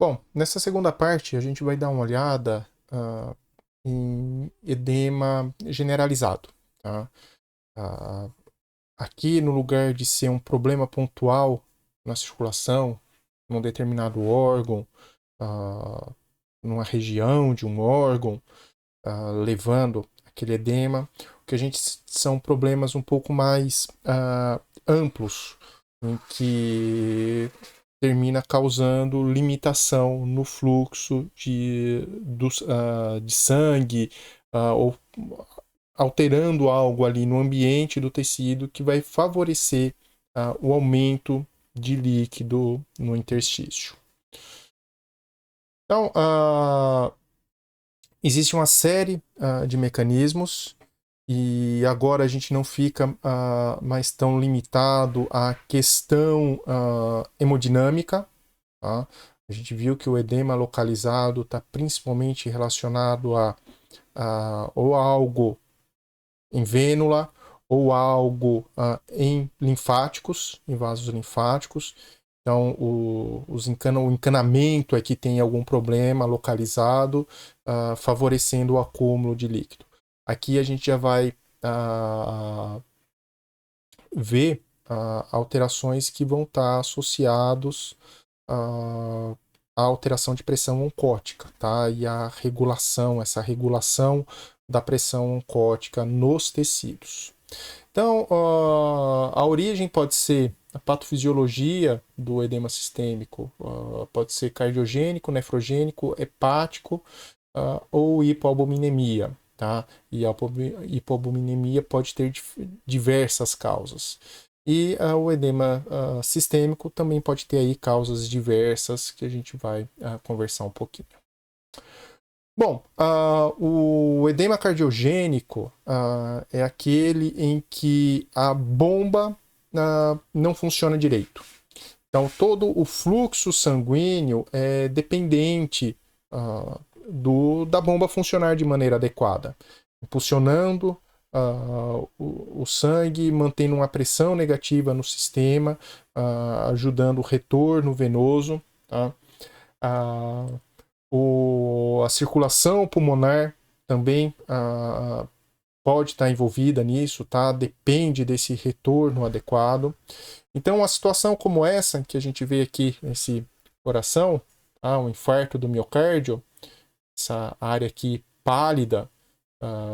Bom, nessa segunda parte a gente vai dar uma olhada em edema generalizado. Tá? Ah, aqui, no lugar de ser um problema pontual na circulação, num determinado órgão, ah, numa região de um órgão, levando aquele edema, o que a gente são problemas um pouco mais amplos, em que termina causando limitação no fluxo de sangue, ou alterando algo ali no ambiente do tecido que vai favorecer o aumento de líquido no interstício. Então, existe uma série de mecanismos e agora a gente não fica mais tão limitado à questão hemodinâmica. Tá? A gente viu que o edema localizado está principalmente relacionado a ou algo em vênula ou algo em linfáticos, em vasos linfáticos. Então, o encanamento é que tem algum problema localizado, favorecendo o acúmulo de líquido. Aqui a gente já vai ver alterações que vão estar associados a alteração de pressão oncótica, tá? E essa regulação da pressão oncótica nos tecidos. Então, a origem pode ser a patofisiologia do edema sistêmico, pode ser cardiogênico, nefrogênico, hepático ou hipoalbuminemia, tá? E a hipoalbuminemia pode ter diversas causas. E o edema sistêmico também pode ter aí causas diversas que a gente vai conversar um pouquinho. Bom, o edema cardiogênico é aquele em que a bomba não funciona direito. Então, todo o fluxo sanguíneo é dependente da bomba funcionar de maneira adequada, impulsionando o sangue, mantendo uma pressão negativa no sistema, ajudando o retorno venoso. Tá? A circulação pulmonar também pode estar envolvida nisso, tá? Depende desse retorno adequado. Então, uma situação como essa que a gente vê aqui nesse coração, um infarto do miocárdio, essa área aqui pálida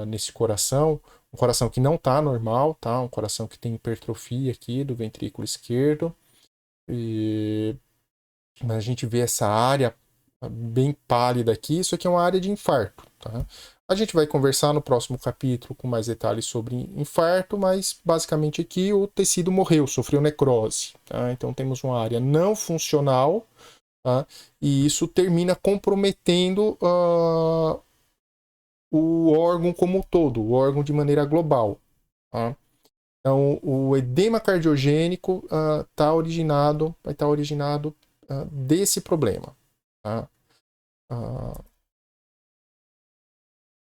nesse coração, um coração que não está normal, tá? Um coração que tem hipertrofia aqui do ventrículo esquerdo. E a gente vê essa área bem pálida aqui, isso aqui é uma área de infarto. Tá? A gente vai conversar no próximo capítulo com mais detalhes sobre infarto, mas basicamente aqui o tecido morreu, sofreu necrose. Tá? Então temos uma área não funcional, tá? E isso termina comprometendo o órgão como um todo, o órgão de maneira global. Tá? Então o edema cardiogênico vai estar originado desse problema. Tá?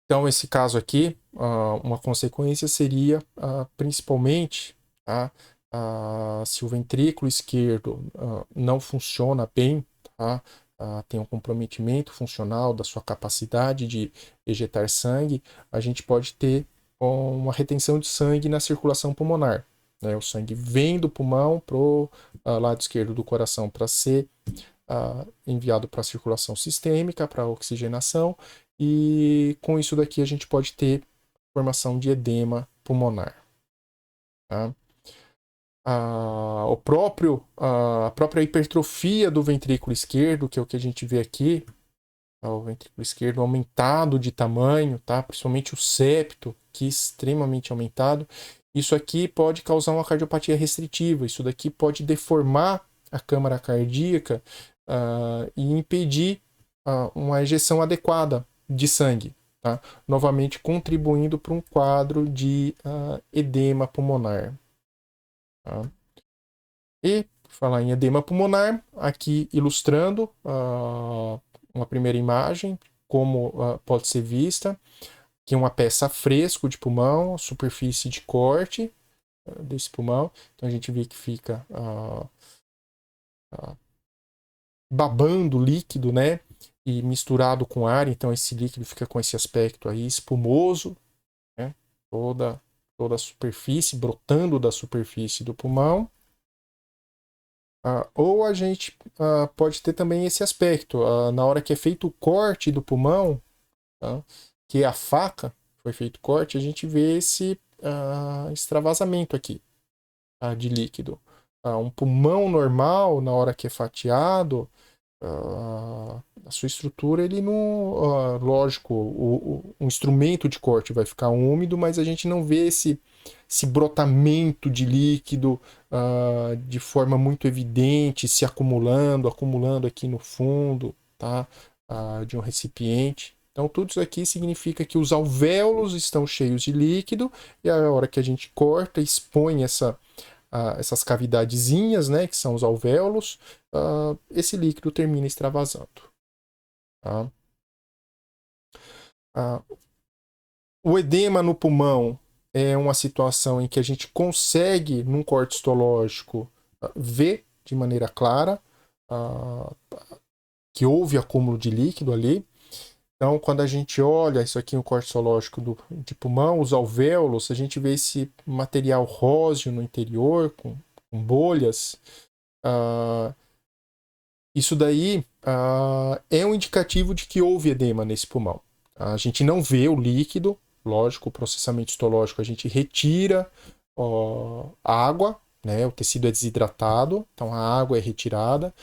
Então, esse caso aqui, uma consequência seria principalmente se o ventrículo esquerdo não funciona bem, tá? Tem um comprometimento funcional da sua capacidade de ejetar sangue, a gente pode ter uma retenção de sangue na circulação pulmonar. Né? O sangue vem do pulmão para o lado esquerdo do coração para ser enviado para a circulação sistêmica, para a oxigenação, e com isso daqui a gente pode ter formação de edema pulmonar. Tá? A própria hipertrofia do ventrículo esquerdo, que é o que a gente vê aqui, o ventrículo esquerdo aumentado de tamanho, tá? Principalmente o septo, que é extremamente aumentado. Isso aqui pode causar uma cardiopatia restritiva, isso daqui pode deformar a câmara cardíaca e impedir uma ejeção adequada de sangue, tá? Novamente contribuindo para um quadro de edema pulmonar. Tá? E, por falar em edema pulmonar, aqui ilustrando uma primeira imagem, como pode ser vista, aqui uma peça fresco de pulmão, superfície de corte desse pulmão, então a gente vê que fica babando líquido, né? E misturado com ar, então esse líquido fica com esse aspecto aí espumoso, né? Toda a superfície, brotando da superfície do pulmão. Ou a gente pode ter também esse aspecto, na hora que é feito o corte do pulmão, tá? Que é a faca, foi feito o corte, a gente vê esse extravasamento aqui de líquido. Um pulmão normal, na hora que é fatiado, a sua estrutura, ele não. Lógico, o instrumento de corte vai ficar úmido, mas a gente não vê esse brotamento de líquido de forma muito evidente, se acumulando aqui no fundo, tá? De um recipiente. Então, tudo isso aqui significa que os alvéolos estão cheios de líquido, e a hora que a gente corta, expõe essas cavidadezinhas, né, que são os alvéolos, esse líquido termina extravasando. Tá? O edema no pulmão é uma situação em que a gente consegue, num corte histológico, ver de maneira clara que houve acúmulo de líquido ali. Então, quando a gente olha isso aqui, um corte histológico de pulmão, os alvéolos, a gente vê esse material róseo no interior, com bolhas. Isso daí é um indicativo de que houve edema nesse pulmão. A gente não vê o líquido, lógico, o processamento histológico, a gente retira a água, né? O tecido é desidratado, então a água é retirada.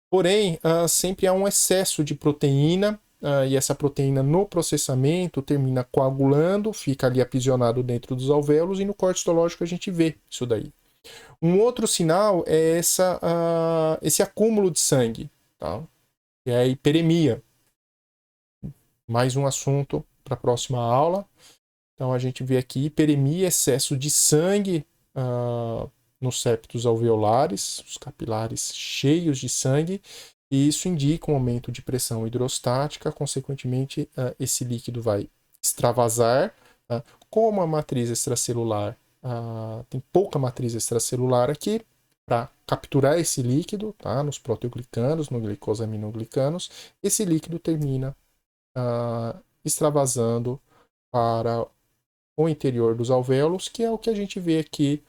Porém, sempre há um excesso de proteína, e essa proteína no processamento termina coagulando, fica ali aprisionado dentro dos alvéolos, e no corte histológico a gente vê isso daí. Um outro sinal é esse acúmulo de sangue, tá? Que é a hiperemia. Mais um assunto para a próxima aula. Então a gente vê aqui hiperemia, excesso de sangue nos septos alveolares, os capilares cheios de sangue, e isso indica um aumento de pressão hidrostática, consequentemente esse líquido vai extravasar. Como a matriz extracelular tem pouca matriz extracelular aqui para capturar esse líquido, tá? Nos proteoglicanos, no glicosaminoglicanos, esse líquido termina extravasando para o interior dos alvéolos, que é o que a gente vê aqui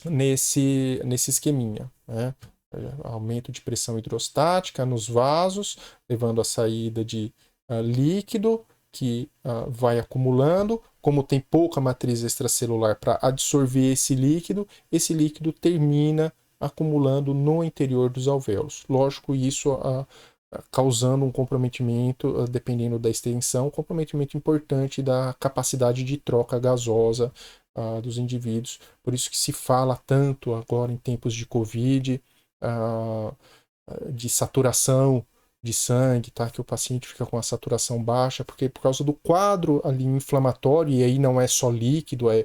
nesse esqueminha, né? Aumento de pressão hidrostática nos vasos, levando à saída de líquido que vai acumulando. Como tem pouca matriz extracelular para absorver esse líquido termina acumulando no interior dos alvéolos. Lógico, isso causando um comprometimento, dependendo da extensão, um comprometimento importante da capacidade de troca gasosa dos indivíduos. Por isso que se fala tanto agora em tempos de Covid, de saturação de sangue, tá? Que o paciente fica com a saturação baixa, porque por causa do quadro ali inflamatório, e aí não é só líquido, é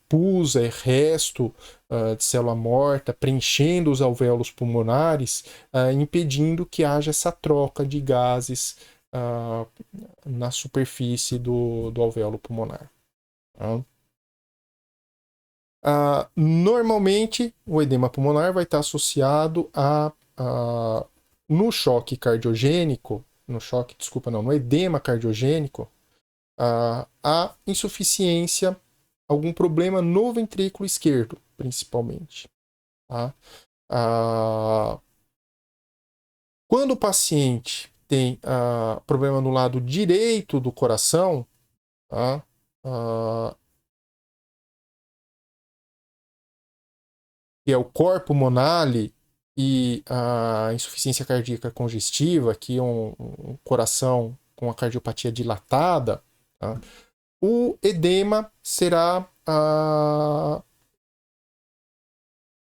pus, é resto de célula morta, preenchendo os alvéolos pulmonares, impedindo que haja essa troca de gases na superfície do alvéolo pulmonar. Tá? Normalmente, o edema pulmonar vai estar associado no choque cardiogênico, no edema cardiogênico, a insuficiência, algum problema no ventrículo esquerdo, principalmente. Tá? Quando o paciente tem problema no lado direito do coração, tá? Que é o cor pulmonale e a insuficiência cardíaca congestiva, que é um coração com a cardiopatia dilatada, tá? O edema será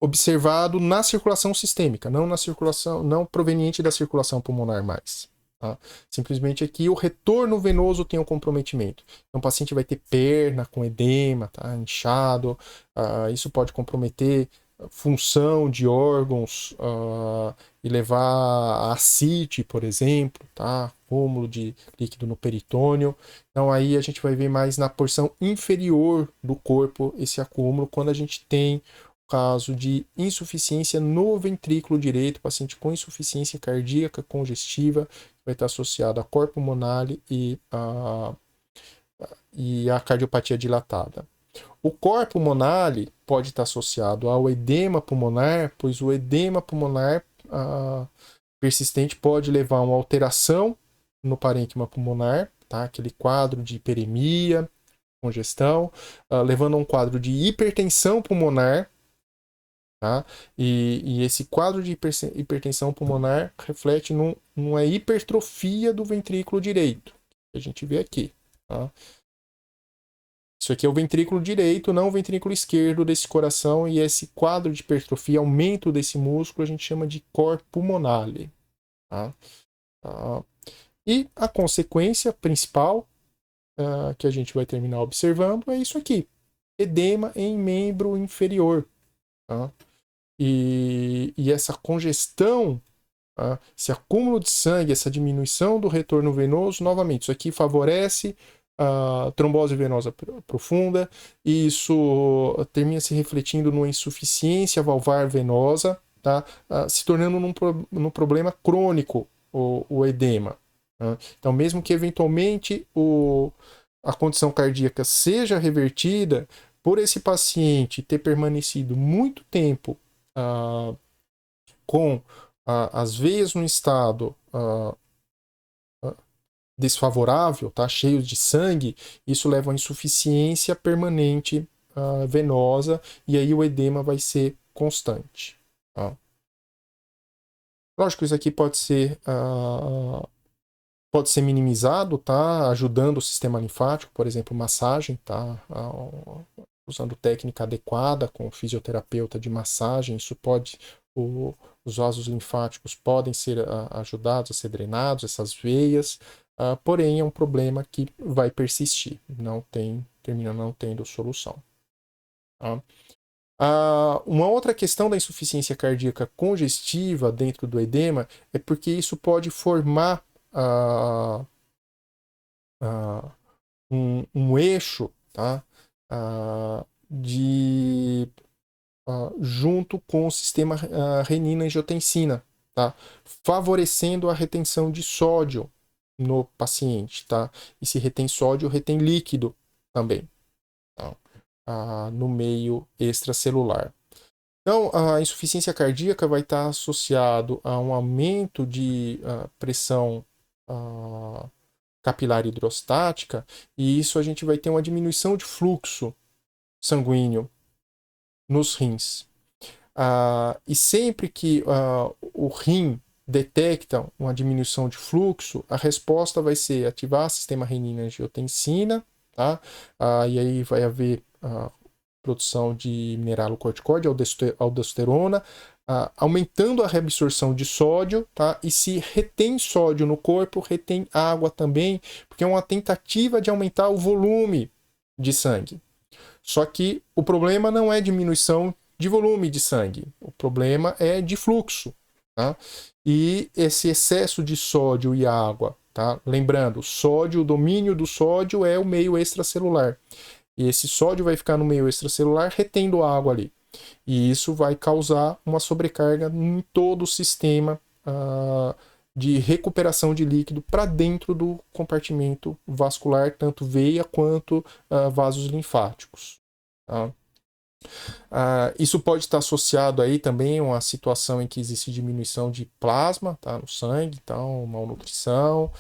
observado na circulação sistêmica, não na circulação, não proveniente da circulação pulmonar mais. Tá? Simplesmente aqui o retorno venoso tem um comprometimento. Então o paciente vai ter perna com edema, tá? Inchado, isso pode comprometer função de órgãos e levar a ascite, por exemplo, tá? Acúmulo de líquido no peritônio. Então aí a gente vai ver mais na porção inferior do corpo esse acúmulo quando a gente tem caso de insuficiência no ventrículo direito, paciente com insuficiência cardíaca congestiva, vai estar associado a cor pulmonale e a cardiopatia dilatada. O cor pulmonale pode estar associado ao edema pulmonar, pois o edema pulmonar persistente pode levar a uma alteração no parênquima pulmonar, tá? Aquele quadro de hiperemia, congestão, levando a um quadro de hipertensão pulmonar, tá? E esse quadro de hipertensão pulmonar reflete numa hipertrofia do ventrículo direito, que a gente vê aqui, tá? Isso aqui é o ventrículo direito, não o ventrículo esquerdo desse coração, e esse quadro de hipertrofia, aumento desse músculo, a gente chama de cor pulmonale, tá? E a consequência principal que a gente vai terminar observando é isso aqui: edema em membro inferior, tá? E essa congestão, esse acúmulo de sangue, essa diminuição do retorno venoso, novamente, isso aqui favorece a trombose venosa profunda, e isso termina se refletindo numa insuficiência valvar venosa, tá? Se tornando num problema crônico o edema. Tá? Então, mesmo que eventualmente a condição cardíaca seja revertida, por esse paciente ter permanecido muito tempo com as veias no estado desfavorável, tá? Cheios de sangue, isso leva a insuficiência permanente venosa, e aí o edema vai ser constante. Tá? Lógico, isso aqui pode ser minimizado, tá? Ajudando o sistema linfático, por exemplo, massagem, tá? Usando técnica adequada com o fisioterapeuta de massagem, isso pode, os vasos linfáticos podem ser ajudados a ser drenados, essas veias, porém é um problema que vai persistir, termina não tendo solução. Tá? Uma outra questão da insuficiência cardíaca congestiva dentro do edema é porque isso pode formar um eixo, tá? Junto com o sistema renina-angiotensina, tá? Favorecendo a retenção de sódio no paciente, tá? E se retém sódio, retém líquido também, tá? No meio extracelular. Então, a insuficiência cardíaca vai estar associado a um aumento de pressão capilar hidrostática, e isso a gente vai ter uma diminuição de fluxo sanguíneo nos rins. E sempre que o rim detecta uma diminuição de fluxo, a resposta vai ser ativar o sistema renina-angiotensina, tá? E aí vai haver produção de mineralocorticoide, aldosterona, aumentando a reabsorção de sódio, tá? E se retém sódio no corpo, retém água também, porque é uma tentativa de aumentar o volume de sangue. Só que o problema não é diminuição de volume de sangue, o problema é de fluxo, tá? E esse excesso de sódio e água, tá? Lembrando, o domínio do sódio é o meio extracelular. E esse sódio vai ficar no meio extracelular retendo água ali. E isso vai causar uma sobrecarga em todo o sistema de recuperação de líquido para dentro do compartimento vascular, tanto veia quanto vasos linfáticos. Tá? Isso pode estar associado aí também a uma situação em que existe diminuição de plasma, tá, no sangue, então malnutrição,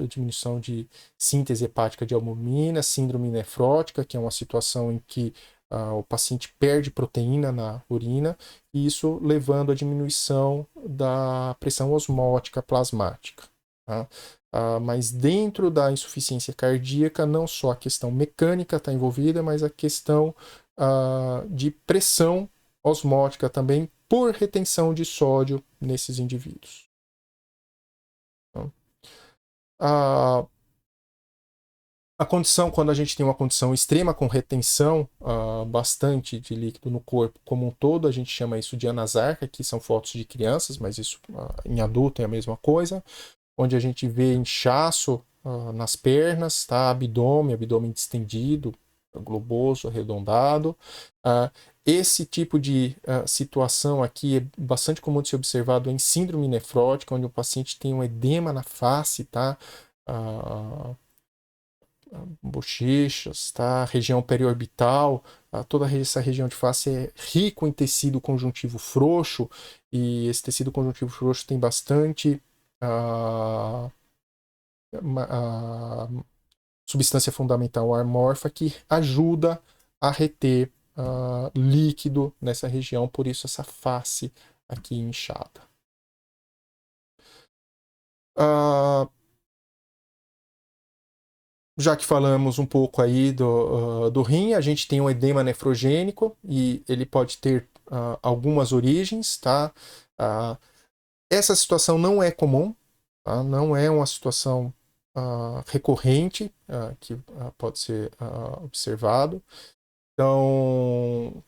diminuição de síntese hepática de albumina, síndrome nefrótica, que é uma situação em que o paciente perde proteína na urina, e isso levando à diminuição da pressão osmótica plasmática. Tá? Mas dentro da insuficiência cardíaca, não só a questão mecânica está envolvida, mas a questão de pressão osmótica também por retenção de sódio nesses indivíduos. Então, a condição, quando a gente tem uma condição extrema com retenção bastante de líquido no corpo como um todo, a gente chama isso de anasarca, que são fotos de crianças, mas isso em adulto é a mesma coisa, onde a gente vê inchaço nas pernas, tá? Abdômen distendido, globoso, arredondado. Esse tipo de situação aqui é bastante comum de ser observado em síndrome nefrótica, onde o paciente tem um edema na face, tá? Bochechas, tá? Região periorbital, toda essa região de face é rico em tecido conjuntivo frouxo, e esse tecido conjuntivo frouxo tem bastante substância fundamental amorfa que ajuda a reter líquido nessa região, por isso essa face aqui inchada. Já que falamos um pouco aí do rim, a gente tem um edema nefrogênico e ele pode ter algumas origens, tá? Essa situação não é comum, tá? Não é uma situação recorrente que pode ser observado. Então,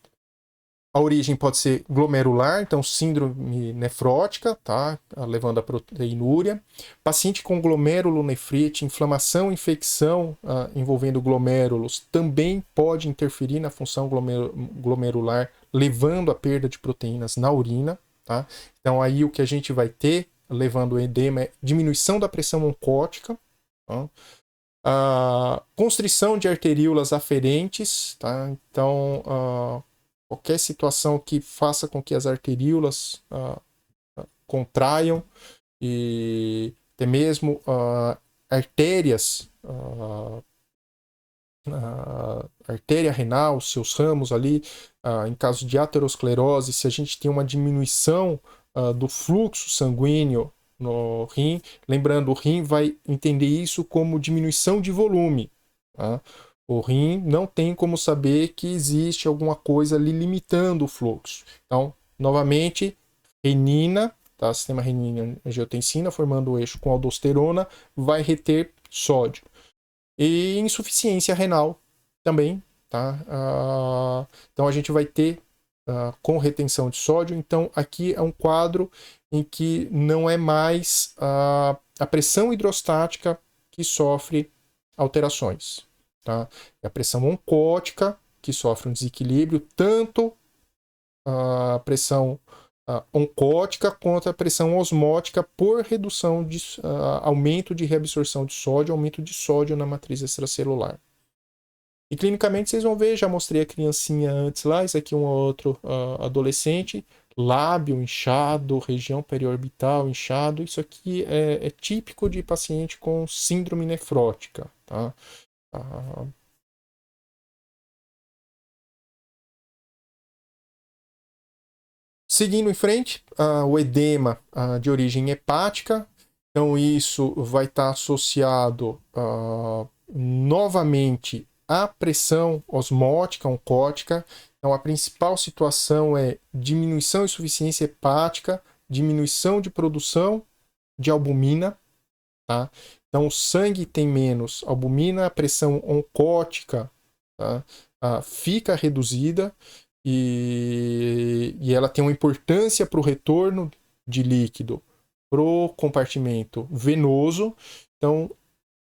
a origem pode ser glomerular, então síndrome nefrótica, tá? Levando a proteinúria. Paciente com glomerulonefrite, inflamação, infecção envolvendo glomérulos também pode interferir na função glomerular, levando a perda de proteínas na urina, tá? Então aí o que a gente vai ter, levando o edema, é diminuição da pressão oncótica, tá? Constrição de arteríolas aferentes, tá? Então, qualquer situação que faça com que as arteríolas contraiam e até mesmo artérias, artéria renal, seus ramos ali, em caso de aterosclerose, se a gente tem uma diminuição do fluxo sanguíneo no rim, lembrando, o rim vai entender isso como diminuição de volume, tá? O rim não tem como saber que existe alguma coisa ali limitando o fluxo. Então, novamente, renina, tá? Sistema renina-angiotensina, formando o eixo com aldosterona, vai reter sódio. E insuficiência renal também, tá? Então, a gente vai ter com retenção de sódio. Então, aqui é um quadro em que não é mais a pressão hidrostática que sofre alterações. Tá? É a pressão oncótica que sofre um desequilíbrio, tanto a pressão oncótica quanto a pressão osmótica por redução de aumento de reabsorção de sódio, aumento de sódio na matriz extracelular. E clinicamente vocês vão ver, já mostrei a criancinha antes lá, esse aqui é um outro adolescente, lábio inchado, região periorbital inchado, isso aqui é típico de paciente com síndrome nefrótica, tá? Seguindo em frente, o edema de origem hepática, então isso vai estar associado novamente à pressão osmótica, oncótica. Então a principal situação é diminuição e insuficiência hepática, diminuição de produção de albumina, tá? Então o sangue tem menos albumina, a pressão oncótica, tá? Fica reduzida e ela tem uma importância para o retorno de líquido para o compartimento venoso. Então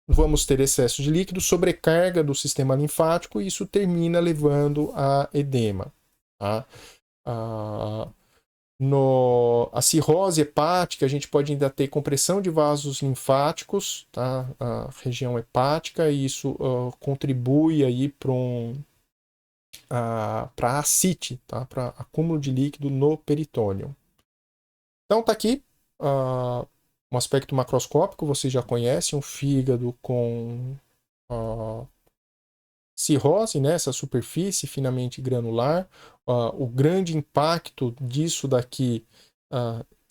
vamos ter excesso de líquido, sobrecarga do sistema linfático e isso termina levando a edema. Tá? A cirrose hepática, a gente pode ainda ter compressão de vasos linfáticos, tá? A região hepática, e isso contribui aí para ascite, tá? Para acúmulo de líquido no peritônio. Então tá aqui um aspecto macroscópico, vocês já conhecem, um fígado com cirrose, né? Essa superfície finamente granular. O grande impacto disso daqui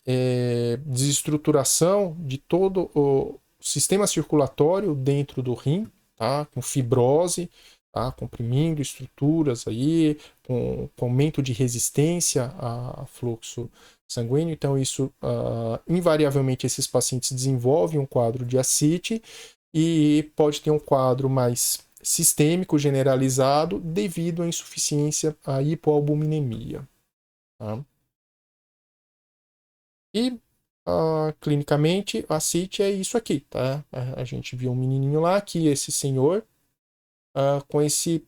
é desestruturação de todo o sistema circulatório dentro do rim, tá? Com fibrose, tá? Comprimindo estruturas aí, com aumento de resistência a fluxo sanguíneo. Então, isso, invariavelmente, esses pacientes desenvolvem um quadro de ascite e pode ter um quadro mais sistêmico generalizado devido à insuficiência, à hipoalbuminemia. Tá? E clinicamente, a ascite é isso aqui, tá? A gente viu um menininho lá, aqui esse senhor com esse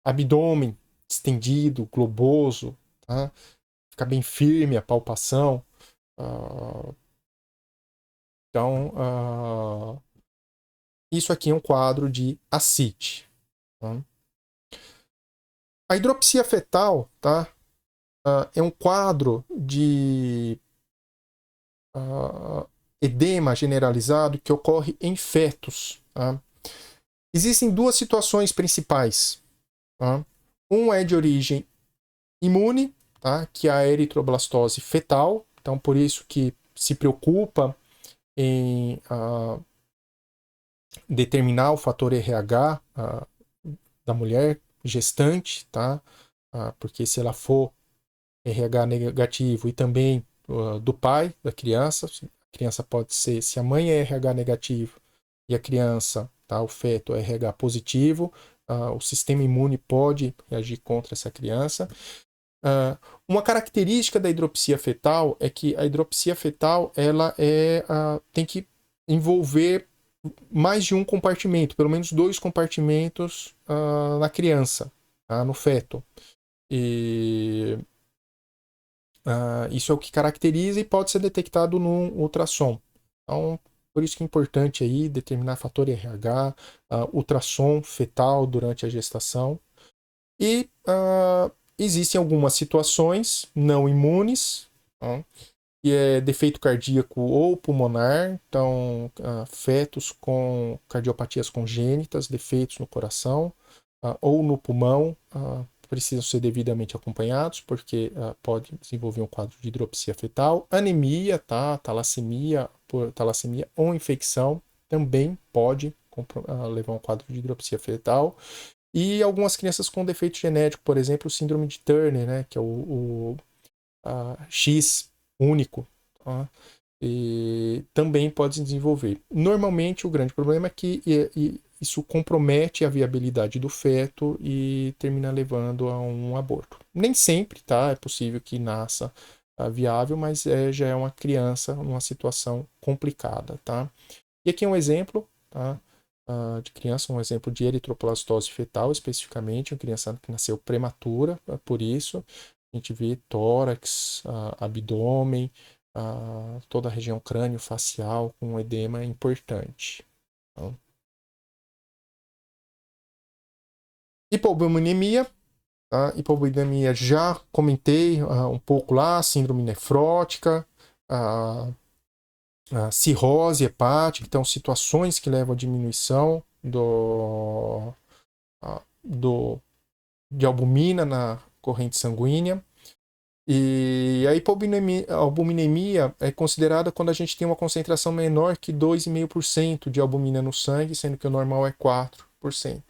abdômen estendido, globoso, tá? Fica bem firme a palpação. Então, isso aqui é um quadro de ascite. Tá? A hidropsia fetal, tá? É um quadro de edema generalizado que ocorre em fetos. Tá? Existem duas situações principais. Tá? Um é de origem imune, tá? Que é a eritroblastose fetal. Então, por isso que se preocupa em determinar o fator RH da mulher gestante, tá? Porque se ela for RH negativo e também do pai da criança, a criança pode ser, se a mãe é RH negativo e a criança, tá, o feto é RH positivo, o sistema imune pode reagir contra essa criança. Uma característica da hidropsia fetal é que a hidropsia fetal ela tem que envolver mais de um compartimento, pelo menos 2 compartimentos na criança, tá, no feto. E isso é o que caracteriza e pode ser detectado num ultrassom. Então, por isso que é importante aí determinar fator RH, ultrassom fetal durante a gestação. E existem algumas situações não imunes, tá? Que é defeito cardíaco ou pulmonar, então fetos com cardiopatias congênitas, defeitos no coração ou no pulmão, precisam ser devidamente acompanhados, porque pode desenvolver um quadro de hidropsia fetal. Anemia, tá? Talassemia ou infecção também pode levar a um quadro de hidropsia fetal. E algumas crianças com defeito genético, por exemplo, o síndrome de Turner, né? Que é o X único, tá? E também pode desenvolver. Normalmente, o grande problema é que isso compromete a viabilidade do feto e termina levando a um aborto. Nem sempre, tá? É possível que nasça viável, mas já é uma criança numa situação complicada, tá? E aqui é um exemplo, tá? De criança, um exemplo de eritroplastose fetal, especificamente, uma criança que nasceu prematura, por isso a gente vê tórax, abdômen, toda a região crânio-facial com um edema importante. Então, hipobuminemia, tá? Hipobuminemia já comentei um pouco lá, síndrome nefrótica, cirrose hepática, então situações que levam à diminuição de albumina na corrente sanguínea. E a albuminemia é considerada quando a gente tem uma concentração menor que 2,5% de albumina no sangue, sendo que o normal é 4%.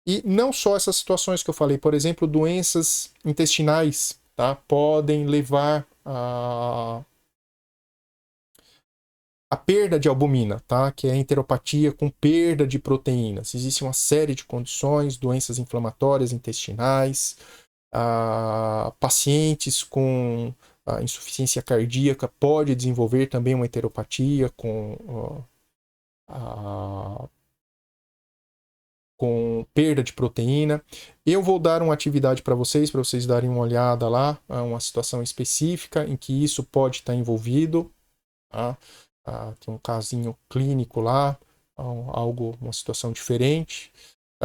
E não só essas situações que eu falei, por exemplo, doenças intestinais, tá, podem levar a perda de albumina, tá, que é a enteropatia com perda de proteínas. Existe uma série de condições, doenças inflamatórias intestinais, pacientes com insuficiência cardíaca pode desenvolver também uma enteropatia com perda de proteína. Eu vou dar uma atividade para vocês darem uma olhada lá, uma situação específica em que isso pode estar envolvido. Tá? Tem um casinho clínico lá, uma situação diferente.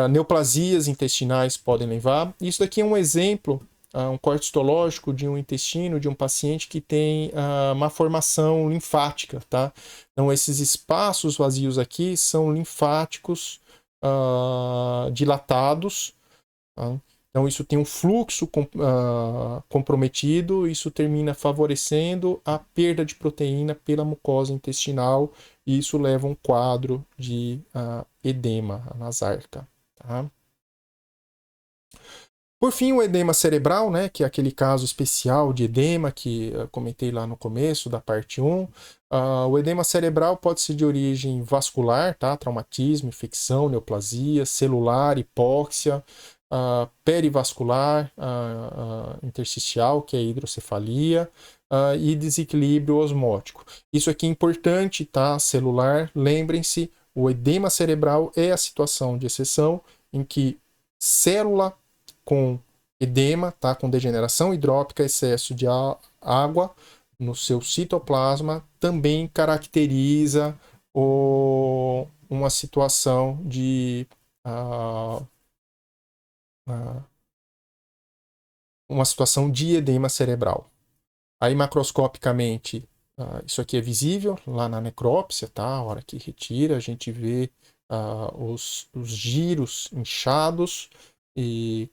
Neoplasias intestinais podem levar. Isso daqui é um exemplo, um corte histológico de um intestino de um paciente que tem uma formação linfática, tá? Então, esses espaços vazios aqui são linfáticos dilatados, tá? Então, isso tem um fluxo comprometido, isso termina favorecendo a perda de proteína pela mucosa intestinal, e isso leva a um quadro de edema, anasarca. Tá? Por fim, o edema cerebral, né, que é aquele caso especial de edema que eu comentei lá no começo da parte 1. O edema cerebral pode ser de origem vascular, tá? Traumatismo, infecção, neoplasia, celular, hipóxia, perivascular, intersticial, que é hidrocefalia, e desequilíbrio osmótico. Isso aqui é importante, tá? Celular, lembrem-se, o edema cerebral é a situação de exceção em que célula com edema, tá? Com degeneração hidrópica, excesso de água no seu citoplasma, também caracteriza uma situação de uma situação de edema cerebral. Aí macroscopicamente, isso aqui é visível lá na necrópsia, tá? A hora que retira, a gente vê os giros inchados e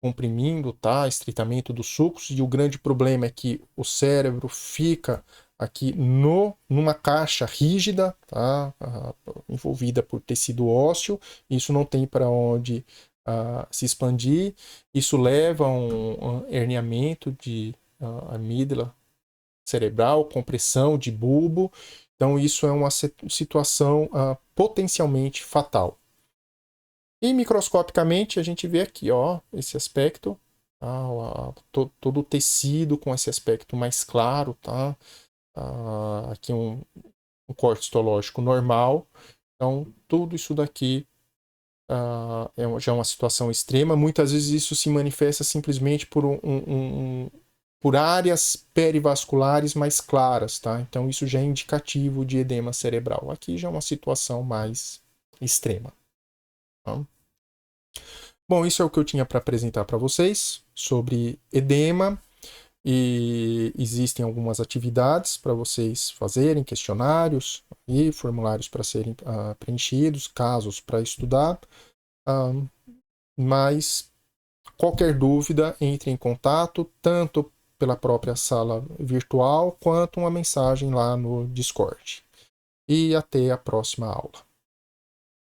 comprimindo, tá? Estreitamento dos sulcos. E o grande problema é que o cérebro fica aqui numa caixa rígida, tá? Envolvida por tecido ósseo. Isso não tem para onde se expandir. Isso leva a um herniamento de amígdala cerebral, compressão de bulbo. Então, isso é uma situação potencialmente fatal. E microscopicamente, a gente vê aqui, ó, esse aspecto, tá? Todo o tecido com esse aspecto mais claro, tá? Aqui um corte histológico normal. Então, tudo isso daqui já é uma situação extrema. Muitas vezes isso se manifesta simplesmente por áreas perivasculares mais claras, tá? Então isso já é indicativo de edema cerebral. Aqui já é uma situação mais extrema. Tá? Bom, isso é o que eu tinha para apresentar para vocês sobre edema. E existem algumas atividades para vocês fazerem, questionários e formulários para serem preenchidos, casos para estudar. Mas qualquer dúvida, entre em contato, tanto pela própria sala virtual, quanto uma mensagem lá no Discord. E até a próxima aula.